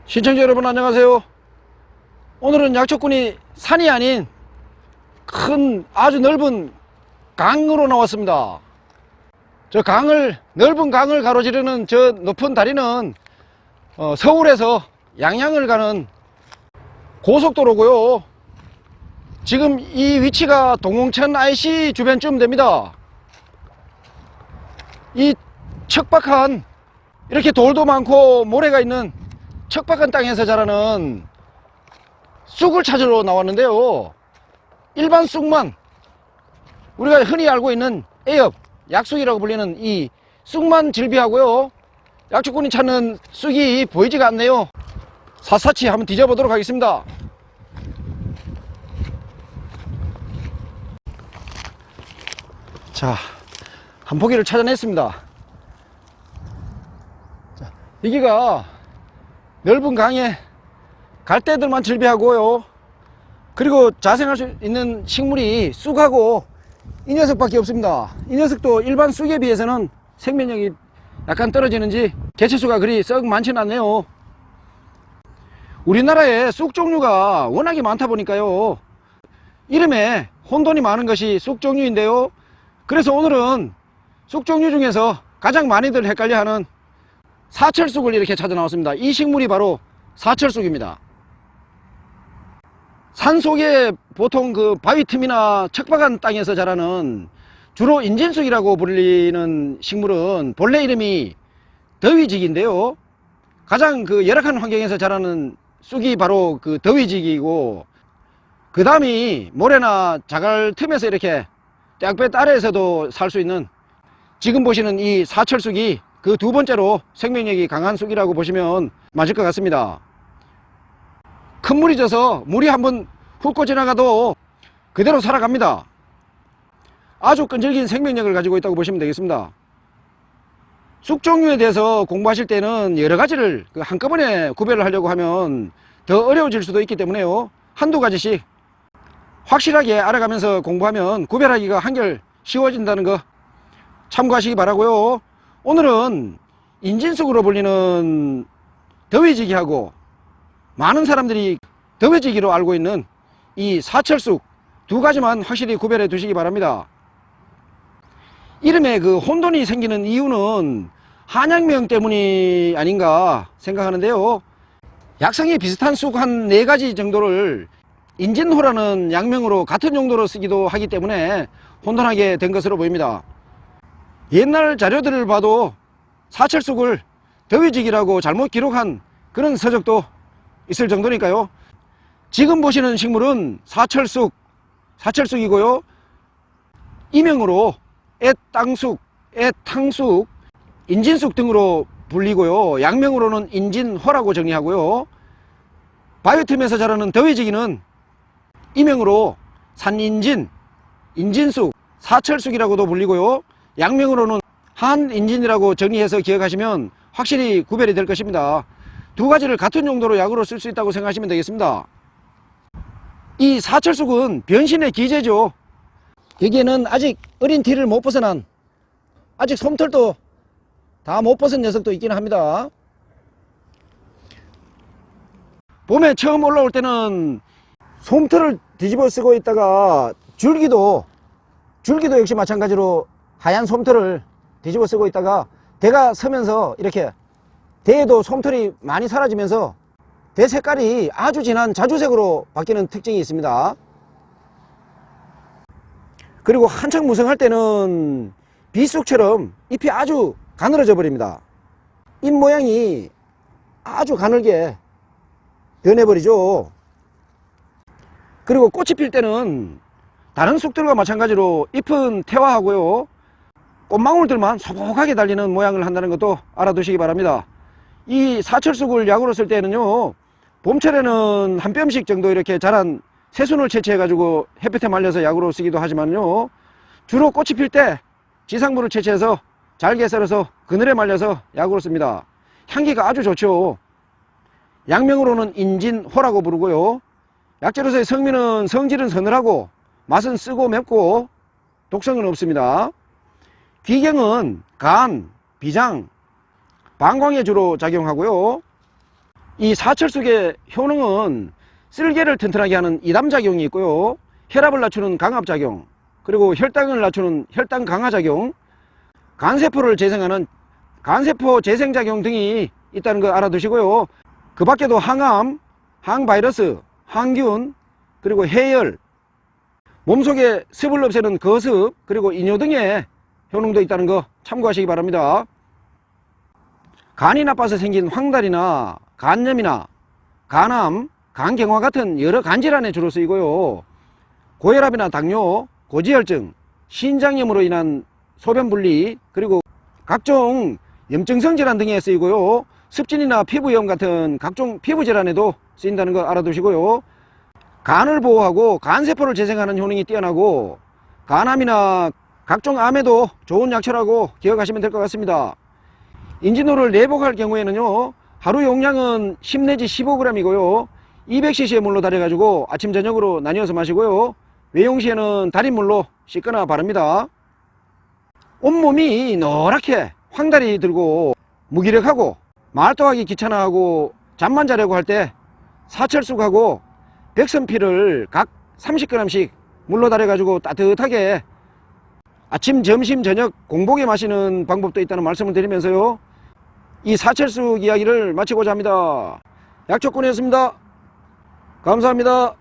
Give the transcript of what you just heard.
시청자 여러분 안녕하세요. 오늘은 약초꾼이 산이 아닌 큰 아주 넓은 강으로 나왔습니다. 넓은 강을 가로지르는 저 높은 다리는 서울에서 양양을 가는 고속도로고요. 지금 이 위치가 동홍천 IC 주변쯤 됩니다. 이 척박한, 이렇게 돌도 많고 모래가 있는 척박한 땅에서 자라는 쑥을 찾으러 나왔는데요. 일반 쑥만, 우리가 흔히 알고 있는 애엽, 약쑥이라고 불리는 이 쑥만 즐비하고요. 약초꾼이 찾는 쑥이 보이지가 않네요. 샅샅이 한번 뒤져보도록 하겠습니다. 자, 한 포기를 찾아냈습니다. 자, 여기가 넓은 강에 갈대들만 즐비하고요. 그리고 자생할 수 있는 식물이 쑥하고 이 녀석밖에 없습니다. 이 녀석도 일반 쑥에 비해서는 생명력이 약간 떨어지는지 개체수가 그리 썩 많지는 않네요. 우리나라에 쑥 종류가 워낙에 많다 보니까요, 이름에 혼돈이 많은 것이 쑥 종류인데요. 그래서 오늘은 쑥 종류 중에서 가장 많이들 헷갈려하는 사철쑥을 이렇게 찾아 나왔습니다. 이 식물이 바로 사철쑥입니다. 산속에 보통 그 바위 틈이나 척박한 땅에서 자라는 주로 인진쑥이라고 불리는 식물은 본래 이름이 더위직인데요. 가장 그 열악한 환경에서 자라는 쑥이 바로 그 더위직이고, 그 다음이 모래나 자갈 틈에서 이렇게 떼약볕 아래에서도 살 수 있는 지금 보시는 이 사철쑥이 그 두 번째로 생명력이 강한 쑥이라고 보시면 맞을 것 같습니다. 큰 물이 져서 물이 한번 훑고 지나가도 그대로 살아갑니다. 아주 끈질긴 생명력을 가지고 있다고 보시면 되겠습니다. 쑥 종류에 대해서 공부하실 때는 여러 가지를 한꺼번에 구별을 하려고 하면 더 어려워질 수도 있기 때문에요, 한두 가지씩 확실하게 알아가면서 공부하면 구별하기가 한결 쉬워진다는 거 참고하시기 바라고요. 오늘은 인진쑥으로 불리는 더위지기하고 많은 사람들이 더위지기로 알고 있는 이 사철쑥 두 가지만 확실히 구별해 두시기 바랍니다. 이름에 그 혼돈이 생기는 이유는 한약명 때문이 아닌가 생각하는데요. 약성이 비슷한 쑥 한 4가지 정도를 인진호라는 약명으로 같은 용도로 쓰기도 하기 때문에 혼돈하게 된 것으로 보입니다. 옛날 자료들을 봐도 사철쑥을 더위직이라고 잘못 기록한 그런 서적도 있을 정도니까요. 지금 보시는 식물은 사철쑥이고요. 이명으로 애땅쑥, 애탕쑥, 인진쑥 등으로 불리고요. 약명으로는 인진호라고 정리하고요. 바위 틈에서 자라는 더위지기는 이명으로 산인진, 인진쑥, 사철쑥이라고도 불리고요. 약명으로는 한인진이라고 정리해서 기억하시면 확실히 구별이 될 것입니다. 두 가지를 같은 용도로 약으로 쓸 수 있다고 생각하시면 되겠습니다. 이 사철쑥은 변신의 기제죠. 여기에는 아직 어린 티를 못 벗어난, 아직 솜털도 다 못 벗은 녀석도 있기는 합니다. 봄에 처음 올라올 때는 솜털을 뒤집어 쓰고 있다가 줄기도 역시 마찬가지로 하얀 솜털을 뒤집어 쓰고 있다가 대가 서면서 이렇게 대에도 솜털이 많이 사라지면서 대 색깔이 아주 진한 자주색으로 바뀌는 특징이 있습니다. 그리고 한창 무성할 때는 비쑥처럼 잎이 아주 가늘어져 버립니다. 잎 모양이 아주 가늘게 변해버리죠. 그리고 꽃이 필 때는 다른 쑥들과 마찬가지로 잎은 퇴화하고요, 꽃망울들만 소복하게 달리는 모양을 한다는 것도 알아두시기 바랍니다. 이 사철쑥을 약으로 쓸 때는요, 봄철에는 한 뼘씩 정도 이렇게 자란 새순을 채취해 가지고 햇볕에 말려서 약으로 쓰기도 하지만요, 주로 꽃이 필 때 지상부를 채취해서 잘게 썰어서 그늘에 말려서 약으로 씁니다. 향기가 아주 좋죠. 약명으로는 인진호라고 부르고요. 약재로서의 성질은 서늘하고 맛은 쓰고 맵고 독성은 없습니다. 귀경은 간, 비장, 방광에 주로 작용하고요. 이 사철쑥의 효능은 쓸개를 튼튼하게 하는 이담작용이 있고요, 혈압을 낮추는 강압작용, 그리고 혈당을 낮추는 혈당 강화작용, 간세포를 재생하는 간세포 재생작용 등이 있다는 거 알아두시고요. 그 밖에도 항암, 항바이러스, 항균, 그리고 해열, 몸속에 습을 없애는 거습, 그리고 이뇨 등의 효능도 있다는 거 참고하시기 바랍니다. 간이 나빠서 생긴 황달이나 간염이나 간암, 간경화 같은 여러 간질환에 주로 쓰이고요, 고혈압이나 당뇨, 고지혈증, 신장염으로 인한 소변분리, 그리고 각종 염증성 질환 등에 쓰이고요, 습진이나 피부염 같은 각종 피부질환에도 쓰인다는 거 알아두시고요. 간을 보호하고 간세포를 재생하는 효능이 뛰어나고 간암이나 각종 암에도 좋은 약초라고 기억하시면 될 것 같습니다. 인진호를 내복할 경우에는요, 하루 용량은 10 내지 15g이고요 200cc의 물로 달여 가지고 아침 저녁으로 나뉘어서 마시고요, 외용 시에는 달인물로 씻거나 바릅니다. 온몸이 노랗게 황달이 들고 무기력하고 말도하기 귀찮아하고 잠만 자려고 할 때 사철쑥하고 백선피를 각 30g씩 물로 달여 가지고 따뜻하게 아침, 점심, 저녁 공복에 마시는 방법도 있다는 말씀을 드리면서요, 이 사철쑥 이야기를 마치고자 합니다. 약초꾼이었습니다. 감사합니다.